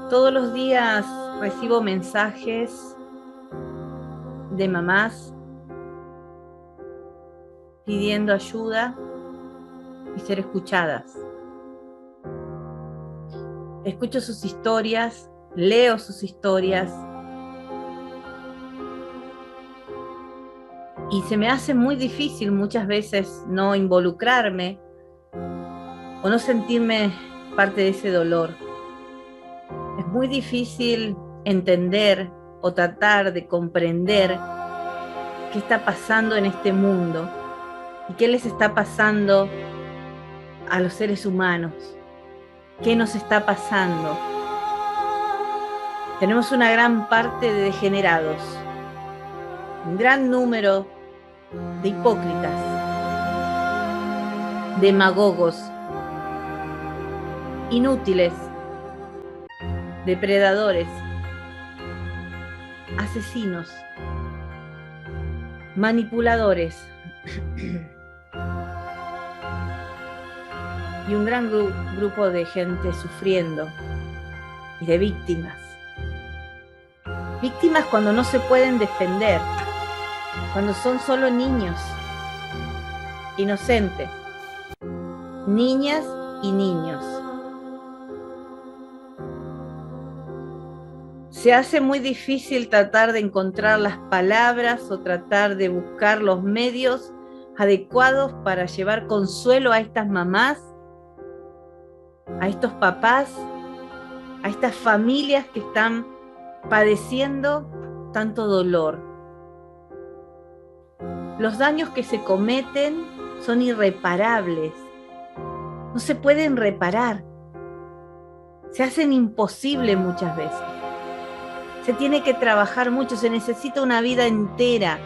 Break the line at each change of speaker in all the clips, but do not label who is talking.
Todos los días recibo mensajes de mamás pidiendo ayuda y ser escuchadas. Escucho sus historias, leo sus historias y se me hace muy difícil muchas veces no involucrarme o no sentirme parte de ese dolor. Es muy difícil entender o tratar de comprender qué está pasando en este mundo y qué les está pasando a los seres humanos, qué nos está pasando. Tenemos una gran parte de degenerados, un gran número de hipócritas, demagogos, inútiles, depredadores, asesinos, manipuladores y un gran grupo de gente sufriendo y de víctimas. Víctimas cuando no se pueden defender, cuando son solo niños, inocentes, niñas y niños. Se hace muy difícil tratar de encontrar las palabras o tratar de buscar los medios adecuados para llevar consuelo a estas mamás, a estos papás, a estas familias que están padeciendo tanto dolor. Los daños que se cometen son irreparables, no se pueden reparar, se hacen imposibles muchas veces. Se tiene que trabajar mucho, se necesita una vida entera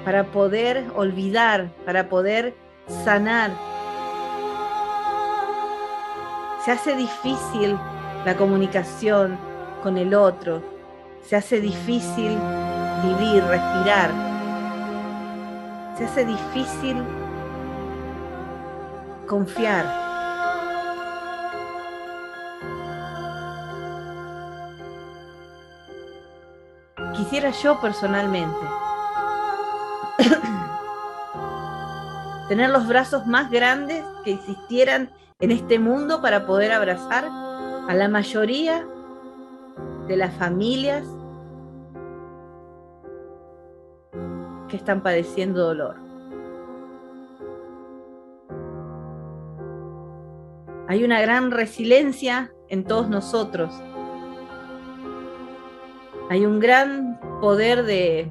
para poder olvidar, para poder sanar. Se hace difícil la comunicación con el otro, se hace difícil vivir, respirar, se hace difícil confiar. Quisiera yo personalmente tener los brazos más grandes que existieran en este mundo para poder abrazar a la mayoría de las familias que están padeciendo dolor. Hay una gran resiliencia en todos nosotros. Hay un gran poder de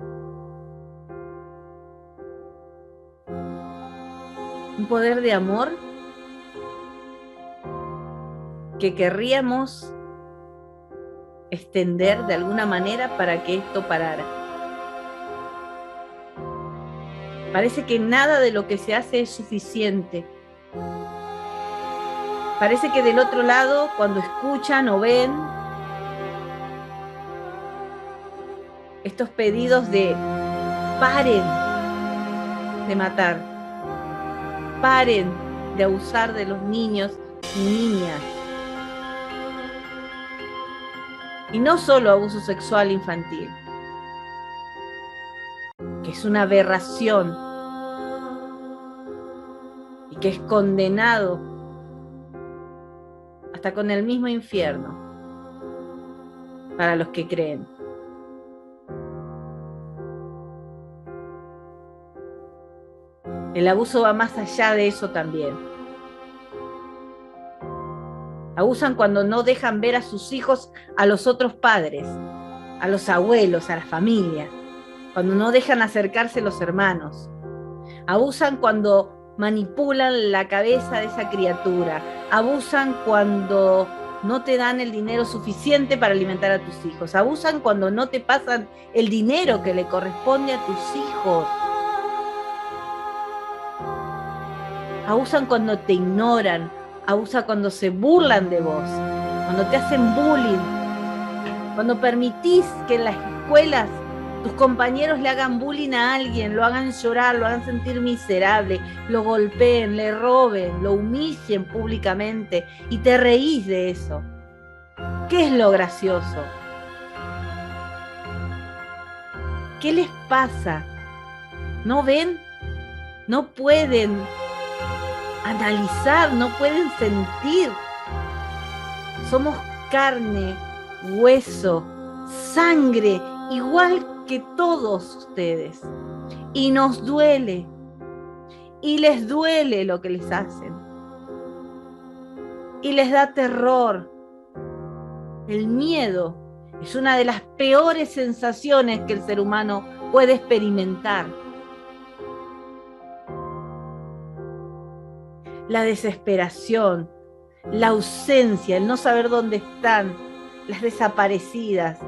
amor que querríamos extender de alguna manera para que esto parara. Parece que nada de lo que se hace es suficiente. Parece que del otro lado, cuando escuchan o ven estos pedidos de paren de matar, paren de abusar de los niños y niñas. Y no solo abuso sexual infantil, que es una aberración y que es condenado hasta con el mismo infierno para los que creen. El abuso va más allá de eso también. Abusan cuando no dejan ver a sus hijos a los otros padres, a los abuelos, a la familia, cuando no dejan acercarse los hermanos. Abusan cuando manipulan la cabeza de esa criatura. Abusan cuando no te dan el dinero suficiente para alimentar a tus hijos. Abusan cuando no te pasan el dinero que le corresponde a tus hijos. Abusan cuando te ignoran, abusan cuando se burlan de vos, cuando te hacen bullying, cuando permitís que en las escuelas tus compañeros le hagan bullying a alguien, lo hagan llorar, lo hagan sentir miserable, lo golpeen, le roben, lo humillen públicamente y te reís de eso. ¿Qué es lo gracioso? ¿Qué les pasa? ¿No ven? No pueden analizar, no pueden sentir. Somos carne, hueso, sangre, igual que todos ustedes. Y nos duele. Y les duele lo que les hacen. Y les da terror. El miedo es una de las peores sensaciones que el ser humano puede experimentar. La desesperación, la ausencia, el no saber dónde están, las desaparecidas,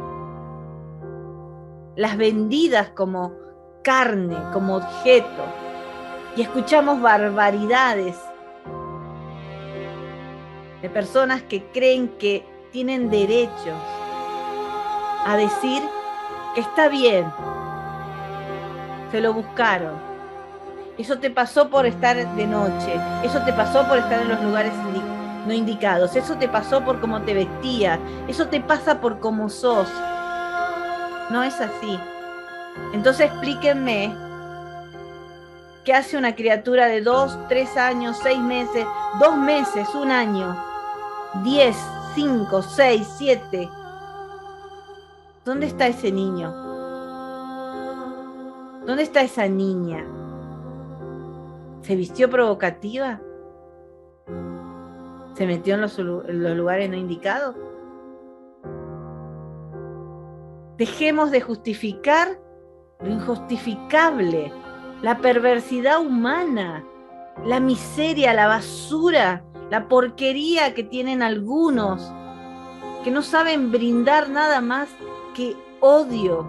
las vendidas como carne, como objeto. Y escuchamos barbaridades de personas que creen que tienen derechos a decir que está bien, se lo buscaron. Eso te pasó por estar de noche, eso te pasó por estar en los lugares no indicados, eso te pasó por cómo te vestías, eso te pasa por cómo sos. No es así. Entonces explíquenme qué hace una criatura de 2, 3 años, 6 meses, 2 meses, 1 año, 10, 5, 6, 7. ¿Dónde está ese niño? ¿Dónde está esa niña? ¿Se vistió provocativa? ¿Se metió en los lugares no indicados? Dejemos de justificar lo injustificable, la perversidad humana, la miseria, la basura, la porquería que tienen algunos, que no saben brindar nada más que odio,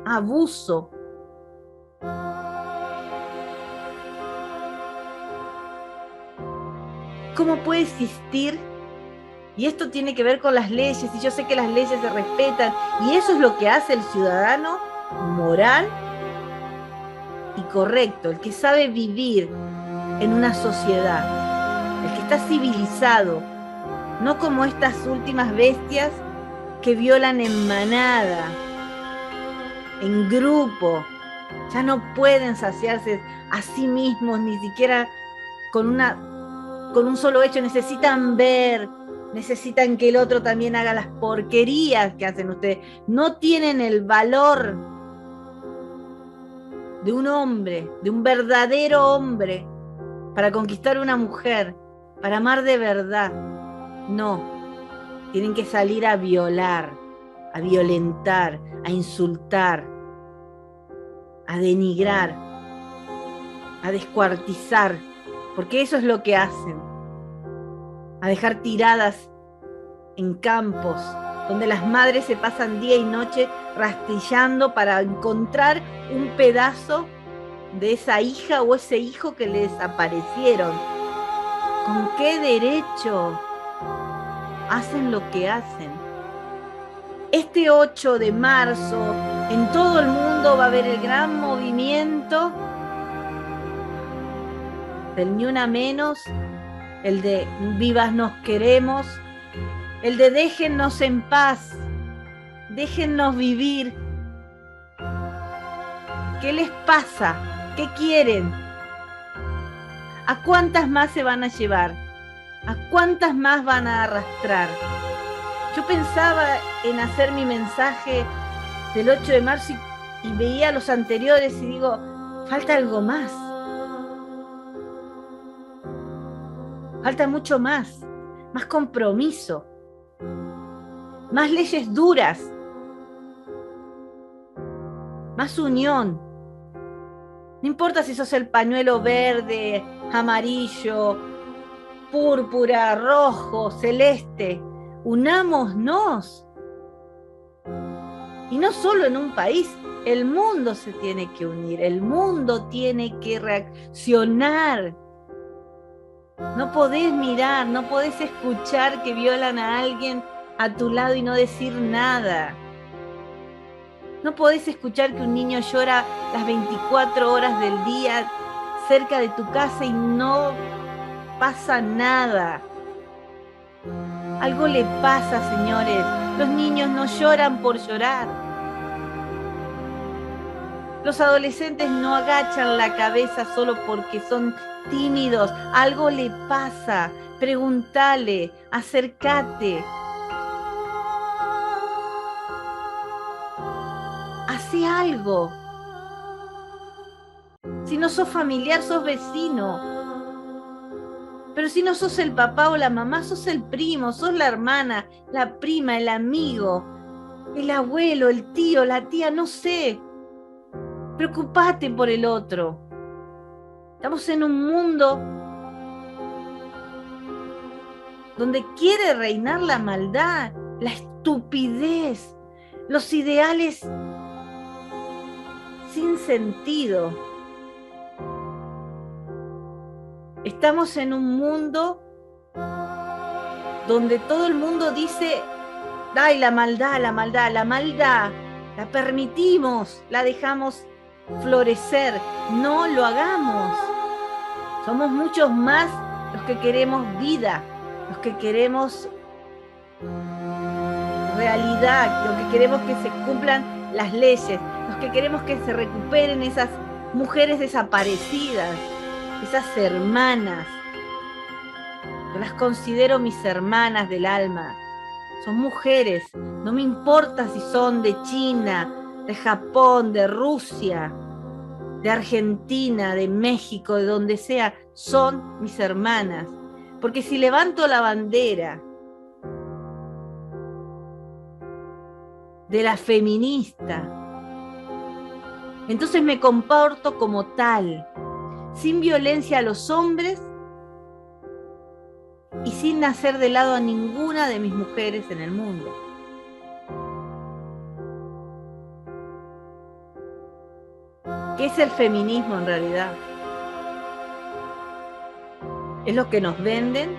abuso. ¿Cómo puede existir? Y esto tiene que ver con las leyes, y yo sé que las leyes se respetan, y eso es lo que hace el ciudadano moral y correcto, el que sabe vivir en una sociedad, el que está civilizado, no como estas últimas bestias que violan en manada, en grupo. Ya no pueden saciarse a sí mismos, ni siquiera con un solo hecho. Necesitan ver, necesitan que el otro también haga las porquerías que hacen ustedes. No tienen el valor de un hombre, de un verdadero hombre, para conquistar una mujer, para amar de verdad. No, tienen que salir a violar, a violentar, a insultar, a denigrar, a descuartizar, porque eso es lo que hacen, a dejar tiradas en campos donde las madres se pasan día y noche rastrillando para encontrar un pedazo de esa hija o ese hijo que les desaparecieron. ¿Con qué derecho hacen lo que hacen? Este 8 de marzo, en todo el mundo va a haber el gran movimiento del Ni Una Menos, el de Vivas nos queremos, el de déjennos en paz, déjennos vivir. ¿Qué les pasa? ¿Qué quieren? ¿A cuántas más se van a llevar? ¿A cuántas más van a arrastrar? Yo pensaba en hacer mi mensaje del 8 de marzo y veía los anteriores y digo, falta algo más. Falta mucho más compromiso, más leyes duras, más unión. No importa si sos el pañuelo verde, amarillo, púrpura, rojo, celeste. Unámonos. Y no solo en un país, el mundo se tiene que unir, el mundo tiene que reaccionar. No podés mirar, no podés escuchar que violan a alguien a tu lado y no decir nada. No podés escuchar que un niño llora las 24 horas del día cerca de tu casa y no pasa nada. Algo le pasa, señores. Los niños no lloran por llorar. Los adolescentes no agachan la cabeza solo porque son tímidos. Algo le pasa. Pregúntale, acércate. Hace algo. Si no sos familiar, sos vecino. Pero si no sos el papá o la mamá, sos el primo, sos la hermana, la prima, el amigo, el abuelo, el tío, la tía, no sé. Preocupate por el otro. Estamos en un mundo donde quiere reinar la maldad, la estupidez, los ideales sin sentido. Estamos en un mundo donde todo el mundo dice, ay, la maldad, la maldad, la maldad, la permitimos, la dejamos florecer, no lo hagamos. Somos muchos más los que queremos vida, los que queremos realidad, los que queremos que se cumplan las leyes, los que queremos que se recuperen esas mujeres desaparecidas, esas hermanas. Yo las considero mis hermanas del alma. Son mujeres, no me importa si son de China, de Japón, de Rusia, de Argentina, de México, de donde sea, son mis hermanas. Porque si levanto la bandera de la feminista, entonces me comporto como tal, sin violencia a los hombres y sin hacer de lado a ninguna de mis mujeres en el mundo. ¿Qué es el feminismo en realidad? ¿Es lo que nos venden?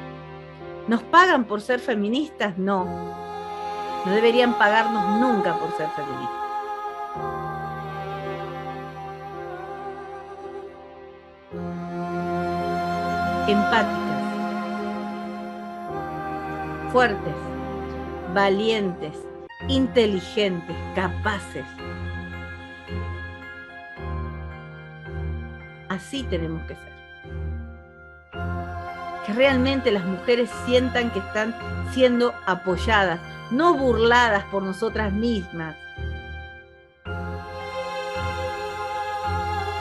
¿Nos pagan por ser feministas? No. No deberían pagarnos nunca por ser feministas. Empáticas, fuertes, valientes, inteligentes, capaces. Así tenemos que ser. Que realmente las mujeres sientan que están siendo apoyadas, no burladas por nosotras mismas.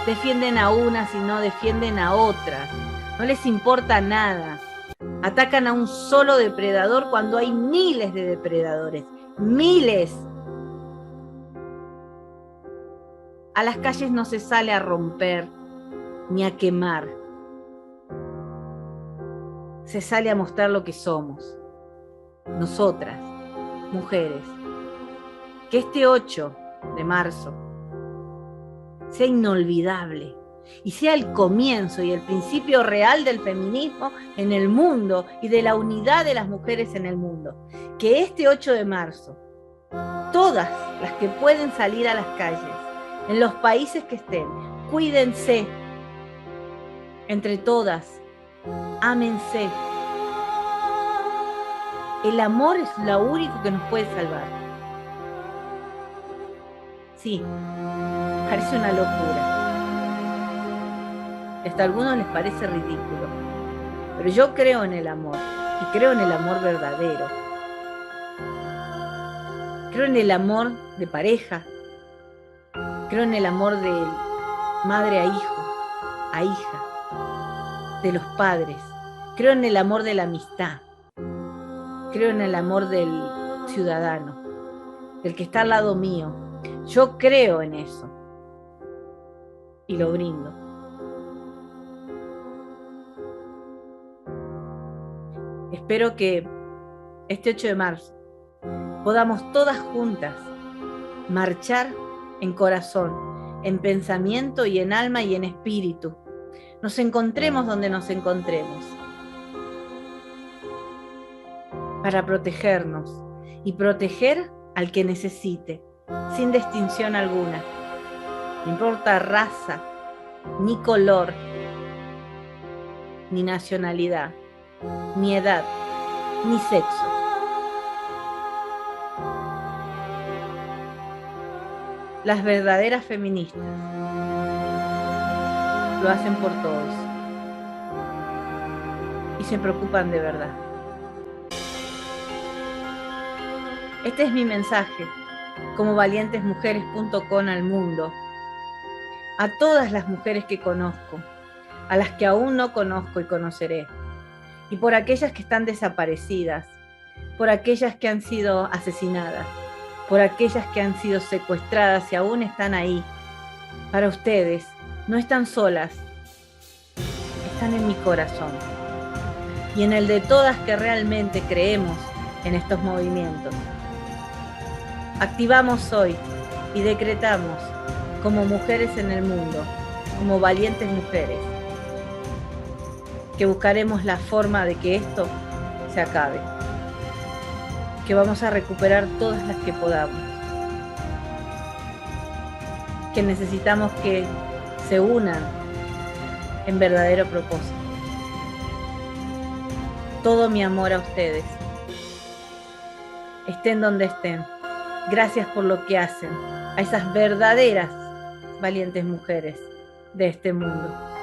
Defienden a unas y no defienden a otras. No les importa nada. Atacan a un solo depredador cuando hay miles de depredadores. ¡Miles! A las calles no se sale a romper ni a quemar. Se sale a mostrar lo que somos. Nosotras, mujeres. Que este 8 de marzo sea inolvidable y sea el comienzo y el principio real del feminismo en el mundo y de la unidad de las mujeres en el mundo. Que este 8 de marzo, todas las que pueden salir a las calles, en los países que estén, cuídense entre todas, ámense. El amor es lo único que nos puede salvar. Sí, parece una locura. Hasta a algunos les parece ridículo. Pero yo creo en el amor, y creo en el amor verdadero. Creo en el amor de pareja. Creo en el amor de madre a hijo, a hija, de los padres. Creo en el amor de la amistad. Creo en el amor del ciudadano, del que está al lado mío. Yo creo en eso y lo brindo. Espero que este 8 de marzo podamos todas juntas marchar en corazón, en pensamiento y en alma y en espíritu. Nos encontremos donde nos encontremos para protegernos y proteger al que necesite, sin distinción alguna. No importa raza, ni color, ni nacionalidad, ni edad, ni sexo. Las verdaderas feministas lo hacen por todos y se preocupan de verdad. Este es mi mensaje, como valientesmujeres.com al mundo, a todas las mujeres que conozco, a las que aún no conozco y conoceré, y por aquellas que están desaparecidas, por aquellas que han sido asesinadas, por aquellas que han sido secuestradas y aún están ahí. Para ustedes, no están solas, están en mi corazón y en el de todas que realmente creemos en estos movimientos. Activamos hoy y decretamos como mujeres en el mundo, como valientes mujeres, que buscaremos la forma de que esto se acabe, que vamos a recuperar todas las que podamos, que necesitamos que se unan en verdadero propósito. Todo mi amor a ustedes, estén donde estén. Gracias por lo que hacen a esas verdaderas valientes mujeres de este mundo.